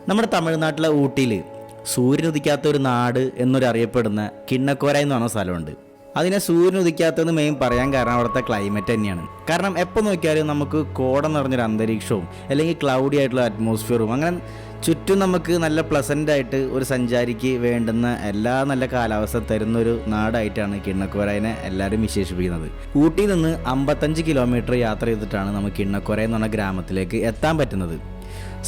നമ്മുടെ തമിഴ്നാട്ടിലെ ഊട്ടിയിൽ സൂര്യൻ ഉദിക്കാത്ത ഒരു നാട് എന്നൊരറിയപ്പെടുന്ന കിണ്ണക്കോര എന്ന് പറഞ്ഞ സ്ഥലമുണ്ട്. അതിനെ സൂര്യൻ ഉദിക്കാത്തതെന്ന് മെയിൻ പറയാൻ കാരണം അവിടുത്തെ ക്ലൈമറ്റ് തന്നെയാണ്. കാരണം എപ്പോൾ നോക്കിയാലും നമുക്ക് കോട നിറഞ്ഞൊരു അന്തരീക്ഷവും അല്ലെങ്കിൽ ക്ലൗഡി ആയിട്ടുള്ള അറ്റ്മോസ്ഫിയറും അങ്ങനെ ചുറ്റും നമുക്ക് നല്ല പ്ലസൻ്റ് ആയിട്ട് ഒരു സഞ്ചാരിക്ക് വേണ്ടുന്ന എല്ലാ നല്ല കാലാവസ്ഥ തരുന്നൊരു നാടായിട്ടാണ് കിണ്ണക്കോരയെ എല്ലാവരും വിശേഷിപ്പിക്കുന്നത്. ഊട്ടിയിൽ നിന്ന് 55 കിലോമീറ്റർ യാത്ര ചെയ്തിട്ടാണ് നമുക്ക് കിണ്ണക്കോര എന്ന് പറഞ്ഞ ഗ്രാമത്തിലേക്ക് എത്താൻ പറ്റുന്നത്.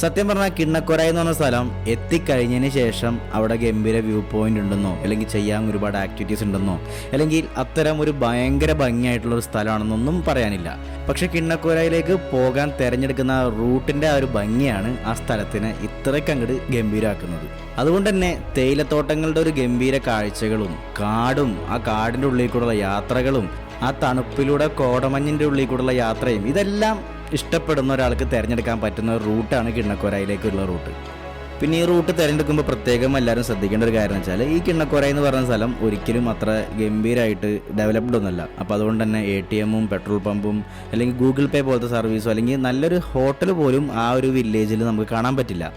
സത്യം പറഞ്ഞാൽ കിണ്ണക്കോര എന്ന് പറഞ്ഞ സ്ഥലം എത്തിക്കഴിഞ്ഞതിന് ശേഷം അവിടെ ഗംഭീര വ്യൂ പോയിന്റ് ഉണ്ടെന്നോ അല്ലെങ്കിൽ ചെയ്യാൻ ഒരുപാട് ആക്ടിവിറ്റീസ് ഉണ്ടെന്നോ അല്ലെങ്കിൽ അത്തരം ഒരു ഭയങ്കര ഭംഗിയായിട്ടുള്ളൊരു സ്ഥലമാണെന്നൊന്നും പറയാനില്ല. പക്ഷെ കിണ്ണക്കോരയിലേക്ക് പോകാൻ തിരഞ്ഞെടുക്കുന്ന റൂട്ടിൻ്റെ ആ ഒരു ഭംഗിയാണ് ആ സ്ഥലത്തിനെ ഇത്രയ്ക്ക് അങ്ങോട്ട് ഗംഭീരമാക്കുന്നത്. അതുകൊണ്ട് തന്നെ തേയിലത്തോട്ടങ്ങളുടെ ഒരു ഗംഭീര കാഴ്ചകളും കാടും ആ കാടിൻ്റെ ഉള്ളിൽ കൂടെയുള്ള യാത്രകളും ആ തണുപ്പിലൂടെ കോടമഞ്ഞിൻ്റെ ഉള്ളിൽ കൂടെയുള്ള യാത്രയും ഇതെല്ലാം ഇഷ്ടപ്പെടുന്ന ഒരാൾക്ക് തിരഞ്ഞെടുക്കാൻ പറ്റുന്ന ഒരു റൂട്ടാണ് കിണ്ണക്കോരയിലേക്കുള്ള റൂട്ട്. പിന്നെ ഈ റൂട്ട് തിരഞ്ഞെടുക്കുമ്പോൾ പ്രത്യേകം എല്ലാവരും ശ്രദ്ധിക്കേണ്ട ഒരു കാര്യം എന്ന് വെച്ചാൽ ഈ കിണ്ണക്കോര എന്ന് പറയുന്ന സ്ഥലം ഒരിക്കലും അത്ര ഗംഭീരമായിട്ട് ഡെവലപ്ഡ് ഒന്നുമല്ല. അപ്പോൾ അതുകൊണ്ട് തന്നെ ATM പെട്രോൾ പമ്പും അല്ലെങ്കിൽ ഗൂഗിൾ പേ പോലത്തെ സർവീസോ അല്ലെങ്കിൽ നല്ലൊരു ഹോട്ടൽ പോലും ആ ഒരു വില്ലേജിൽ നമുക്ക് കാണാൻ പറ്റില്ല.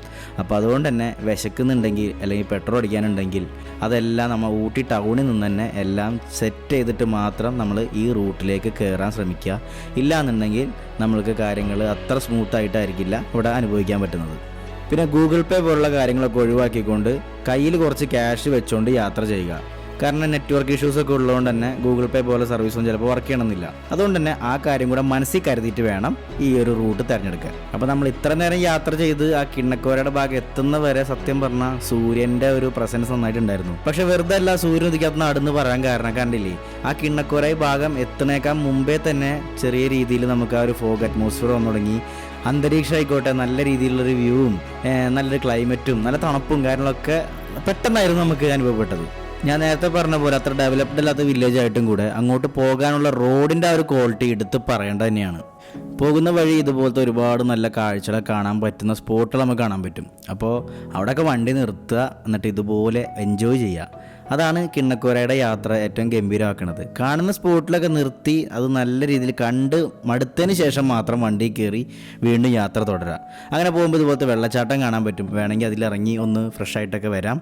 അപ്പോൾ അതുകൊണ്ട് തന്നെ വിശക്കുന്നുണ്ടെങ്കിൽ അല്ലെങ്കിൽ പെട്രോൾ അടിക്കാനുണ്ടെങ്കിൽ അതെല്ലാം നമ്മൾ ഊട്ടി ടൗണിൽ നിന്ന് തന്നെ എല്ലാം സെറ്റ് ചെയ്തിട്ട് മാത്രം നമ്മൾ ഈ റൂട്ടിലേക്ക് കയറാൻ ശ്രമിക്കുക. ഇല്ലയെന്നുണ്ടെങ്കിൽ നമ്മൾക്ക് കാര്യങ്ങൾ അത്ര സ്മൂത്തായിട്ടായിരിക്കില്ല ഇവിടെ അനുഭവിക്കാൻ പറ്റുന്നത്. പിന്നെ ഗൂഗിൾ പേ പോലുള്ള കാര്യങ്ങളൊക്കെ ഒഴിവാക്കിക്കൊണ്ട് കയ്യിൽ കുറച്ച് ക്യാഷ് വെച്ചുകൊണ്ട് യാത്ര ചെയ്യുക. കാരണം നെറ്റ്വർക്ക് ഇഷ്യൂസൊക്കെ ഉള്ളതുകൊണ്ട് തന്നെ ഗൂഗിൾ പേ പോലെ സർവീസൊന്നും ചിലപ്പോൾ വർക്ക് ചെയ്യണമെന്നില്ല. അതുകൊണ്ട് തന്നെ ആ കാര്യം കൂടെ മനസ്സിൽ കരുതിയിട്ട് വേണം ഈ ഒരു റൂട്ട് തിരഞ്ഞെടുക്കാൻ. അപ്പോൾ നമ്മൾ ഇത്ര നേരം യാത്ര ചെയ്ത് ആ കിണ്ണക്കോരയുടെ ഭാഗം എത്തുന്ന വരെ സത്യം പറഞ്ഞാൽ സൂര്യൻ്റെ ഒരു പ്രസൻസ് നന്നായിട്ടുണ്ടായിരുന്നു. പക്ഷെ വെറുതെ അല്ല സൂര്യൻ ഉദിക്കാത്ത നാടെന്ന് പറയാൻ കാരണം കണ്ടില്ലേ, ആ കിണ്ണക്കോര ഭാഗം എത്തുന്നേക്കാൻ മുമ്പേ തന്നെ ചെറിയ രീതിയിൽ നമുക്ക് ആ ഒരു ഫോഗ് അറ്റ്മോസ്ഫിയർ വന്നു തുടങ്ങി. അന്തരീക്ഷം ആയിക്കോട്ടെ, നല്ല രീതിയിലുള്ളൊരു വ്യൂവും നല്ലൊരു ക്ലൈമറ്റും നല്ല തണുപ്പും കാര്യങ്ങളൊക്കെ പെട്ടെന്നായിരുന്നു നമുക്ക് അനുഭവപ്പെട്ടത്. ഞാൻ നേരത്തെ പറഞ്ഞ പോലെ അത്ര ഡെവലപ്ഡ് അല്ലാത്ത വില്ലേജ് ആയിട്ടും കൂടെ അങ്ങോട്ട് പോകാനുള്ള റോഡിൻ്റെ ആ ഒരു ക്വാളിറ്റി എടുത്ത് പറയേണ്ടത് തന്നെയാണ്. പോകുന്ന വഴി ഇതുപോലത്തെ ഒരുപാട് നല്ല കാഴ്ചകൾ കാണാൻ പറ്റുന്ന സ്പോട്ടുകൾ നമുക്ക് കാണാൻ പറ്റും. അപ്പോൾ അവിടെയൊക്കെ വണ്ടി നിർത്തുക, എന്നിട്ട് ഇതുപോലെ എൻജോയ് ചെയ്യുക. അതാണ് കിണ്ണക്കോരയുടെ യാത്ര ഏറ്റവും ഗംഭീരമാക്കുന്നത്. കാണുന്ന സ്പോട്ടിലൊക്കെ നിർത്തി അത് നല്ല രീതിയിൽ കണ്ട് മടുത്തതിന് ശേഷം മാത്രം വണ്ടി കയറി വീണ്ടും യാത്ര തുടരാം. അങ്ങനെ പോകുമ്പോൾ ഇതുപോലത്തെ വെള്ളച്ചാട്ടം കാണാൻ പറ്റും. വേണമെങ്കിൽ അതിലിറങ്ങി ഒന്ന് ഫ്രഷ് ആയിട്ടൊക്കെ വരാം.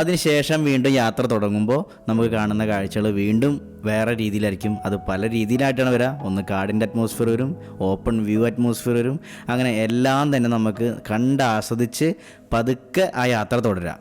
അതിനുശേഷം വീണ്ടും യാത്ര തുടങ്ങുമ്പോൾ നമുക്ക് കാണുന്ന കാഴ്ചകൾ വീണ്ടും വേറെ രീതിയിലായിരിക്കും. അത് പല രീതിയിലായിട്ടാണ് വരിക. ഒന്ന് കാടിൻ്റെ അറ്റ്മോസ്ഫിയർ വരും, ഓപ്പൺ വ്യൂ അറ്റ്മോസ്ഫിയർ വരും. അങ്ങനെ എല്ലാം തന്നെ നമുക്ക് കണ്ട് ആസ്വദിച്ച് പതുക്കെ ആ യാത്ര തുടരാം.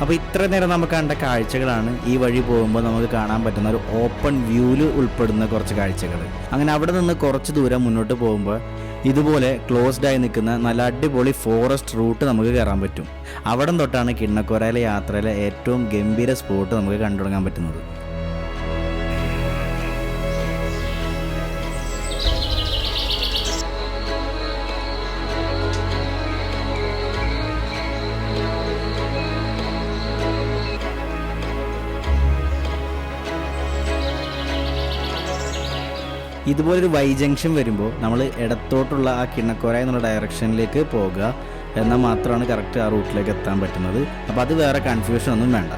അപ്പോൾ ഇത്ര നേരം നമുക്ക് കണ്ട കാഴ്ചകളാണ് ഈ വഴി പോകുമ്പോൾ നമുക്ക് കാണാൻ പറ്റുന്ന ഒരു ഓപ്പൺ വ്യൂവിൽ ഉൾപ്പെടുന്ന കുറച്ച് കാഴ്ചകൾ. അങ്ങനെ അവിടെ നിന്ന് കുറച്ച് ദൂരം മുന്നോട്ട് പോകുമ്പോൾ ഇതുപോലെ ക്ലോസ്ഡ് ആയി നിൽക്കുന്ന നല്ല അടിപൊളി ഫോറസ്റ്റ് റൂട്ട് നമുക്ക് കയറാൻ പറ്റും. അവിടെ തൊട്ടാണ് കിണ്ണക്കോരയിലെ യാത്രയിലെ ഏറ്റവും ഗംഭീര സ്പോട്ട് നമുക്ക് കണ്ടു തുടങ്ങാൻ പറ്റുന്നത്. ഇതുപോലൊരു വൈ ജംഗ്ഷൻ വരുമ്പോൾ നമ്മൾ ഇടത്തോട്ടുള്ള ആ കിണ്ണക്കോര എന്നുള്ള ഡയറക്ഷനിലേക്ക് പോകുക എന്നാൽ മാത്രമാണ് കറക്റ്റ് ആ റൂട്ടിലേക്ക് എത്താൻ പറ്റുന്നത്. അപ്പോൾ അത് വേറെ കൺഫ്യൂഷൻ ഒന്നും വേണ്ട.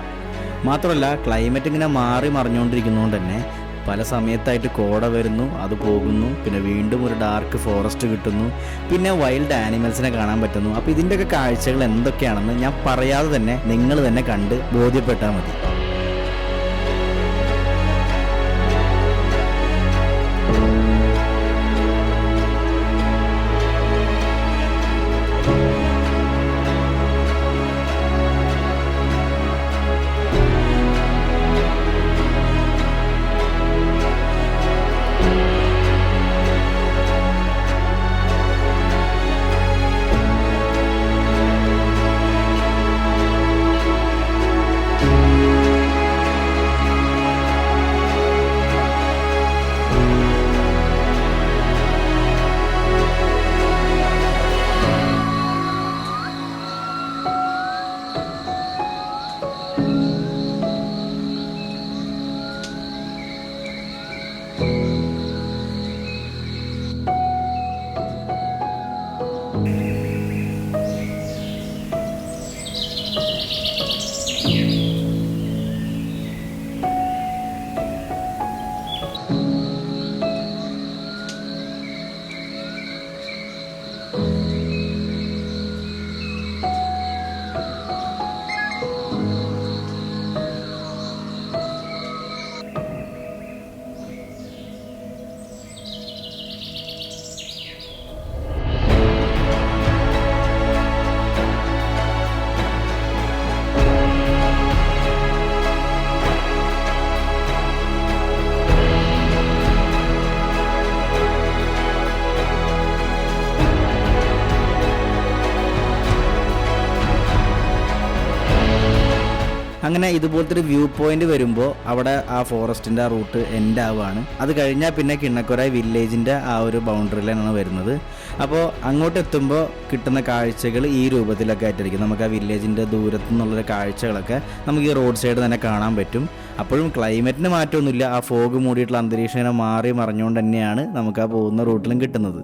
മാത്രമല്ല ക്ലൈമറ്റ് ഇങ്ങനെ മാറി മറിഞ്ഞുകൊണ്ടിരിക്കുന്നതുകൊണ്ട് തന്നെ പല സമയത്തായിട്ട് കോട വരുന്നു, അത് പോകുന്നു, പിന്നെ വീണ്ടും ഒരു ഡാർക്ക് ഫോറസ്റ്റ് കിട്ടുന്നു, പിന്നെ വൈൽഡ് ആനിമൽസിനെ കാണാൻ പറ്റുന്നു. അപ്പോൾ ഇതിൻ്റെയൊക്കെ കാഴ്ചകൾ എന്തൊക്കെയാണെന്ന് ഞാൻ പറയാതെ തന്നെ നിങ്ങൾ തന്നെ കണ്ട് ബോധ്യപ്പെട്ടാൽ മതി. അങ്ങനെ ഇതുപോലത്തെ ഒരു വ്യൂ പോയിന്റ് വരുമ്പോൾ അവിടെ ആ ഫോറസ്റ്റിൻ്റെ ആ റൂട്ട് എൻഡ് ആവുകയാണ്. അത് കഴിഞ്ഞാൽ പിന്നെ കിണ്ണക്കോരായി വില്ലേജിൻ്റെ ആ ഒരു ബൗണ്ടറിയിലാണ് വരുന്നത്. അപ്പോൾ അങ്ങോട്ട് എത്തുമ്പോൾ കിട്ടുന്ന കാഴ്ചകൾ ഈ രൂപത്തിലൊക്കെ ആയിട്ടായിരിക്കും. നമുക്ക് ആ വില്ലേജിൻ്റെ ദൂരത്തു നിന്നുള്ളൊരു കാഴ്ചകളൊക്കെ നമുക്ക് ഈ റോഡ് സൈഡ് തന്നെ കാണാൻ പറ്റും. അപ്പോഴും ക്ലൈമറ്റിന് മാറ്റമൊന്നുമില്ല. ആ ഫോഗ് മൂടിയിട്ടുള്ള അന്തരീക്ഷം ഇങ്ങനെ മാറി മറിഞ്ഞുകൊണ്ട് തന്നെയാണ് നമുക്ക് ആ പോകുന്ന റൂട്ടിലും കിട്ടുന്നത്.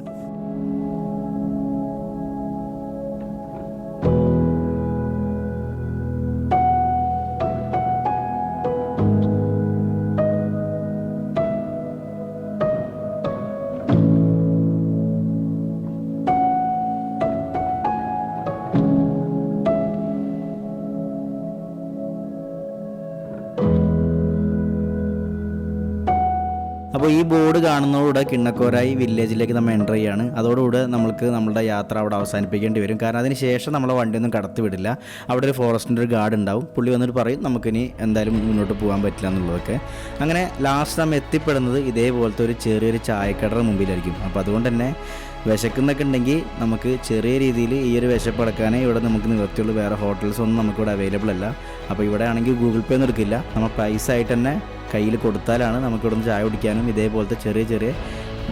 അപ്പോൾ ഈ ബോർഡ് കാണുന്നതോടെ കിണ്ണക്കോരായി വില്ലേജിലേക്ക് നമ്മൾ എൻ്റർ ചെയ്യുകയാണ്. അതോടുകൂടെ നമ്മൾക്ക് നമ്മുടെ യാത്ര അവിടെ അവസാനിപ്പിക്കേണ്ടി വരും. കാരണം അതിന് ശേഷം നമ്മളെ വണ്ടിയൊന്നും കടത്തി വിടില്ല. അവിടെ ഒരു ഫോറസ്റ്റിൻ്റെ ഒരു ഗാർഡ് ഉണ്ടാവും. പുള്ളി വന്നിട്ട് പറയും നമുക്കിനി എന്തായാലും മുന്നോട്ട് പോകാൻ പറ്റില്ല എന്നുള്ളതൊക്കെ. അങ്ങനെ ലാസ്റ്റ് നമ്മൾ എത്തിപ്പെടുന്നത് ഇതേപോലത്തെ ഒരു ചെറിയൊരു ചായക്കടയുടെ മുമ്പിലായിരിക്കും. അപ്പോൾ അതുകൊണ്ട് തന്നെ വിശക്കുന്നൊക്കെ ഉണ്ടെങ്കിൽ നമുക്ക് ചെറിയ രീതിയിൽ ഈ ഒരു വിശപ്പടക്കാനേ ഇവിടെ നമുക്ക് നിവർത്തിയുള്ളൂ. വേറെ ഹോട്ടൽസ് ഒന്നും നമുക്കിവിടെ അവൈലബിൾ അല്ല. അപ്പോൾ ഇവിടെ ആണെങ്കിൽ ഗൂഗിൾ പേ ഒന്നും എടുക്കില്ല. നമ്മൾ പ്രൈസ് ആയിട്ട് തന്നെ കയ്യിൽ കൊടുത്താലാണ് നമുക്കിവിടെ നിന്ന് ചായ കുടിക്കാനും ഇതേപോലത്തെ ചെറിയ ചെറിയ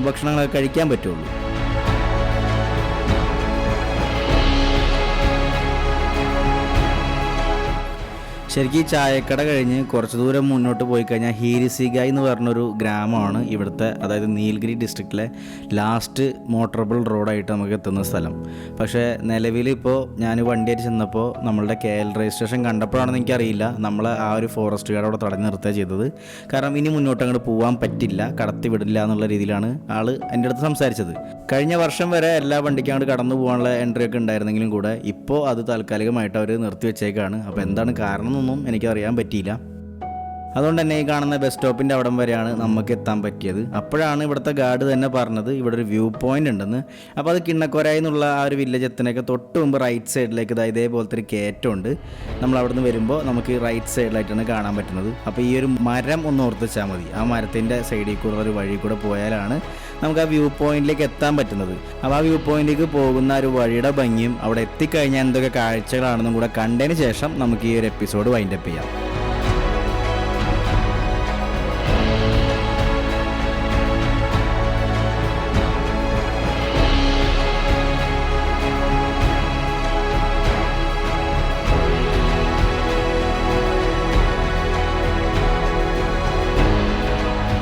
ഭക്ഷണങ്ങളൊക്കെ കഴിക്കാൻ പറ്റുള്ളൂ. ശരിക്കും ഈ ചായക്കട കഴിഞ്ഞ് കുറച്ച് ദൂരം മുന്നോട്ട് പോയി കഴിഞ്ഞാൽ ഹീരിസിഗായ് എന്ന് പറഞ്ഞൊരു ഗ്രാമമാണ് ഇവിടുത്തെ, അതായത് നീൽഗിരി ഡിസ്ട്രിക്റ്റിലെ ലാസ്റ്റ് മോട്ടറബിൾ റോഡായിട്ട് നമുക്ക് എത്തുന്ന സ്ഥലം. പക്ഷേ നിലവിൽ ഇപ്പോൾ ഞാൻ വണ്ടിയായിട്ട് ചെന്നപ്പോൾ നമ്മളുടെ KL രജിസ്ട്രേഷൻ കണ്ടപ്പോഴാണെന്ന് എനിക്കറിയില്ല, നമ്മൾ ആ ഒരു ഫോറസ്റ്റ് ഗാർഡ് അവിടെ തടഞ്ഞു നിർത്തുക ചെയ്തത്. കാരണം ഇനി മുന്നോട്ട് അങ്ങോട്ട് പോകാൻ പറ്റില്ല, കടത്തി വിടില്ല എന്നുള്ള രീതിയിലാണ് ആൾ എൻ്റെ അടുത്ത് സംസാരിച്ചത്. കഴിഞ്ഞ വർഷം വരെ എല്ലാ വണ്ടിക്കും അങ്ങോട്ട് കടന്നു പോകാനുള്ള എൻട്രി ഒക്കെ ഉണ്ടായിരുന്നെങ്കിലും കൂടെ ഇപ്പോൾ അത് താൽക്കാലികമായിട്ട് അവർ നിർത്തി വെച്ചേക്കാണ്. അപ്പോൾ എന്താണ് കാരണം ഒന്നും എനിക്കറിയാൻ പറ്റിയില്ല. അതുകൊണ്ട് തന്നെ ഈ കാണുന്ന ബസ് സ്റ്റോപ്പിൻ്റെ അവിടം വരെയാണ് നമുക്ക് എത്താൻ പറ്റിയത്. അപ്പോഴാണ് ഇവിടുത്തെ ഗാർഡ് തന്നെ പറഞ്ഞത് ഇവിടെ ഒരു വ്യൂ പോയിൻ്റ് ഉണ്ടെന്ന്. അപ്പോൾ അത് കിണ്ണക്കോരായി എന്നുള്ള ആ ഒരു വില്ലേജ് എത്തുന്നതൊക്കെ തൊട്ട് മുമ്പ് റൈറ്റ് സൈഡിലേക്ക് ഇതേപോലത്തെ ഒരു കയറ്റമുണ്ട്. നമ്മൾ അവിടെ നിന്ന് വരുമ്പോൾ നമുക്ക് റൈറ്റ് സൈഡിലായിട്ടാണ് കാണാൻ പറ്റുന്നത്. അപ്പോൾ ഈ ഒരു മരം ഒന്ന് ഓർത്ത് വെച്ചാൽ മതി. ആ മരത്തിൻ്റെ സൈഡിൽ കൂടെ ഒരു വഴി കൂടെ പോയാലാണ് നമുക്ക് ആ വ്യൂ പോയിന്റിലേക്ക് എത്താൻ പറ്റുന്നത്. അപ്പോൾ ആ വ്യൂ പോയിന്റിലേക്ക് പോകുന്ന ഒരു വഴിയുടെ ഭംഗിയും അവിടെ എത്തിക്കഴിഞ്ഞാൽ എന്തൊക്കെ കാഴ്ചകളാണെന്നും കൂടെ കണ്ടതിന് ശേഷം നമുക്ക് ഈ ഒരു എപ്പിസോഡ് വൈൻഡപ്പ് ചെയ്യാം.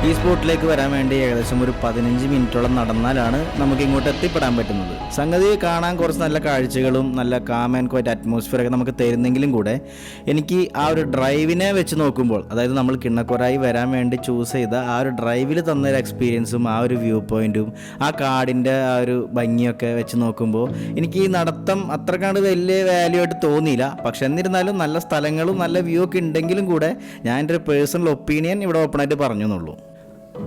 ഈ സ്പോട്ടിലേക്ക് വരാൻ വേണ്ടി ഏകദേശം ഒരു 15 മിനിറ്റോളം നടന്നാലാണ് നമുക്ക് ഇങ്ങോട്ട് എത്തിപ്പെടാൻ പറ്റുന്നത്. സംഗതി കാണാൻ കുറച്ച് നല്ല കാഴ്ചകളും നല്ല കാം ആൻഡ് ക്വയറ്റ് അറ്റ്മോസ്ഫിയറൊക്കെ നമുക്ക് തരുന്നെങ്കിലും കൂടെ എനിക്ക് ആ ഒരു ഡ്രൈവിനെ വെച്ച് നോക്കുമ്പോൾ, അതായത് നമ്മൾ കിണ്ണക്കോരായി വരാൻ വേണ്ടി ചൂസ് ചെയ്ത ആ ഒരു ഡ്രൈവിൽ തന്നൊരു എക്സ്പീരിയൻസും ആ ഒരു വ്യൂ പോയിൻറ്റും ആ കാടിൻ്റെ ആ ഒരു ഭംഗിയൊക്കെ വെച്ച് നോക്കുമ്പോൾ എനിക്ക് ഈ നടത്തം അത്രക്കാണ്ട് വലിയ വാല്യൂ ആയിട്ട് തോന്നിയില്ല. പക്ഷെ എന്നിരുന്നാലും നല്ല സ്ഥലങ്ങളും നല്ല വ്യൂ ഒക്കെ ഉണ്ടെങ്കിലും കൂടെ ഞാൻ എൻ്റെ ഒരു പേഴ്സണൽ ഒപ്പീനിയൻ ഇവിടെ ഓപ്പണായിട്ട് പറഞ്ഞു എന്നുള്ളൂ.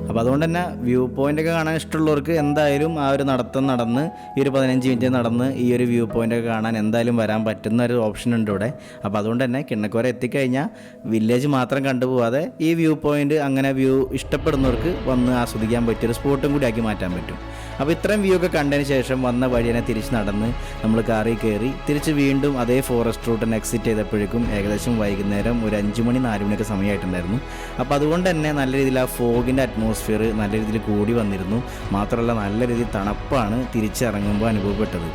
അപ്പോൾ അതുകൊണ്ട് തന്നെ വ്യൂ പോയിൻ്റൊക്കെ കാണാൻ ഇഷ്ടമുള്ളവർക്ക് എന്തായാലും ആ ഒരു നടന്ന് ഈ ഒരു 15 മിനിറ്റ് നടന്ന് ഈ ഒരു വ്യൂ പോയിൻ്റൊക്കെ കാണാൻ എന്തായാലും വരാൻ പറ്റുന്ന ഒരു ഓപ്ഷൻ ഉണ്ട് ഇവിടെ. അപ്പോൾ അതുകൊണ്ട് തന്നെ കിണ്ണക്കോര എത്തിക്കഴിഞ്ഞാൽ വില്ലേജ് മാത്രം കണ്ടുപോകാതെ ഈ വ്യൂ പോയിൻ്റ് അങ്ങനെ വ്യൂ ഇഷ്ടപ്പെടുന്നവർക്ക് വന്ന് ആസ്വദിക്കാൻ പറ്റിയൊരു സ്പോട്ടും കൂടി ആക്കി മാറ്റാൻ പറ്റും. അപ്പോൾ ഇത്രയും വ്യൂ ഒക്കെ കണ്ടതിന് ശേഷം വന്ന വഴി തന്നെ തിരിച്ച് നടന്ന് നമ്മൾ കാറിൽ കയറി തിരിച്ച് വീണ്ടും അതേ ഫോറസ്റ്റ് റൂട്ട് തന്നെ എക്സിറ്റ് ചെയ്തപ്പോഴേക്കും ഏകദേശം വൈകുന്നേരം ഒരു 5 മണി 4 മണിയൊക്കെ സമയമായിട്ടുണ്ടായിരുന്നു. അപ്പോൾ അതുകൊണ്ട് തന്നെ നല്ല രീതിയിൽ ആ ഫോഗിൻ്റെ അറ്റ്മോസ്ഫിയർ നല്ല രീതിയിൽ കൂടി വന്നിരുന്നു. മാത്രമല്ല നല്ല രീതിയിൽ തണുപ്പാണ് തിരിച്ചിറങ്ങുമ്പോൾ അനുഭവപ്പെട്ടത്.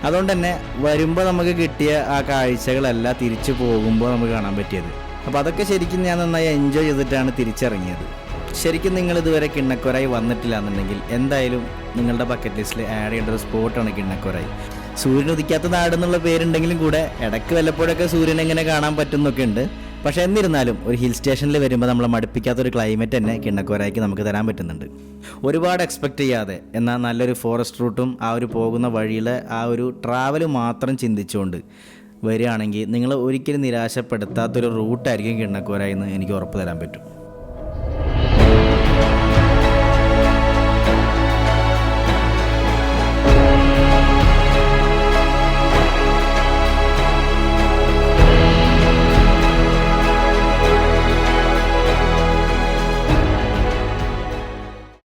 അതുകൊണ്ട് തന്നെ വരുമ്പോൾ നമുക്ക് കിട്ടിയ ആ കാഴ്ചകളല്ല തിരിച്ചു പോകുമ്പോൾ നമുക്ക് കാണാൻ പറ്റിയത്. അപ്പോൾ അതൊക്കെ ശരിക്കും ഞാൻ നന്നായി എൻജോയ് ചെയ്തിട്ടാണ് തിരിച്ചിറങ്ങിയത്. ശരിക്കും നിങ്ങൾ ഇതുവരെ കിണ്ണക്കോരായി വന്നിട്ടില്ല എന്നുണ്ടെങ്കിൽ എന്തായാലും നിങ്ങളുടെ ബക്കറ്റ് ലിസ്റ്റിൽ ആഡ് ചെയ്യേണ്ട ഒരു സ്പോട്ടാണ് കിണ്ണക്കോരായി. സൂര്യൻ ഉദിക്കാത്ത നാടെന്നുള്ള പേരുണ്ടെങ്കിലും കൂടെ ഇടയ്ക്ക് വല്ലപ്പോഴൊക്കെ സൂര്യൻ എങ്ങനെ കാണാൻ പറ്റുന്നൊക്കെ ഉണ്ട്. പക്ഷേ എന്നിരുന്നാലും ഒരു ഹിൽ സ്റ്റേഷനിൽ വരുമ്പോൾ നമ്മൾ മടുപ്പിക്കാത്തൊരു ക്ലൈമറ്റ് തന്നെ കിണ്ണക്കോരായിക്ക് നമുക്ക് തരാൻ പറ്റുന്നുണ്ട്. ഒരുപാട് എക്സ്പെക്റ്റ് ചെയ്യാതെ എന്നാൽ നല്ലൊരു ഫോറസ്റ്റ് റൂട്ടും ആ ഒരു പോകുന്ന വഴിയിലെ ആ ഒരു ട്രാവൽ മാത്രം ചിന്തിച്ചുകൊണ്ട് വരികയാണെങ്കിൽ നിങ്ങൾ ഒരിക്കലും നിരാശപ്പെടുത്താത്തൊരു റൂട്ടായിരിക്കും കിണ്ണക്കോരായി എന്ന് എനിക്ക് ഉറപ്പ് തരാൻ പറ്റും.